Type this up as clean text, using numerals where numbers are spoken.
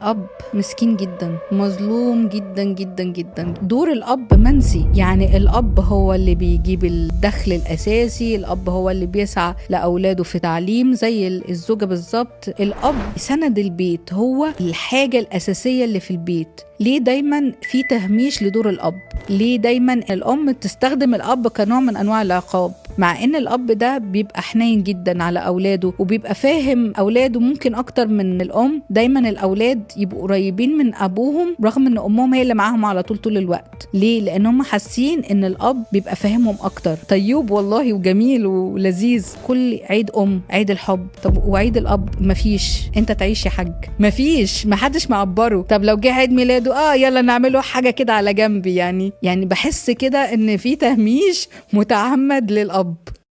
الأب مسكين جدا، مظلوم جدا جدا جدا. دور الأب منسي. يعني الأب هو اللي بيجيب الدخل الأساسي، الأب هو اللي بيسعى لأولاده في تعليم زي الزوجة بالظبط. الأب سند البيت، هو الحاجة الأساسية اللي في البيت. ليه دايما في تهميش لدور الأب؟ ليه دايما الأم تستخدم الأب كنوع من أنواع العقاب؟ مع ان الاب ده بيبقى حنين جدا على اولاده وبيبقى فاهم اولاده ممكن اكتر من الام. دايما الاولاد يبقوا قريبين من ابوهم رغم ان امهم هي اللي معاهم على طول الوقت. ليه؟ لانهم حاسين ان الاب بيبقى فاهمهم اكتر. طيب والله وجميل ولذيذ. كل عيد عيد الحب. طب وعيد الاب مفيش. انت تعيش يا حاج. مفيش، محدش معبره. طب لو جه عيد ميلاده يلا نعمله حاجه كده على جنب. يعني بحس كده ان في تهميش متعمد للاب.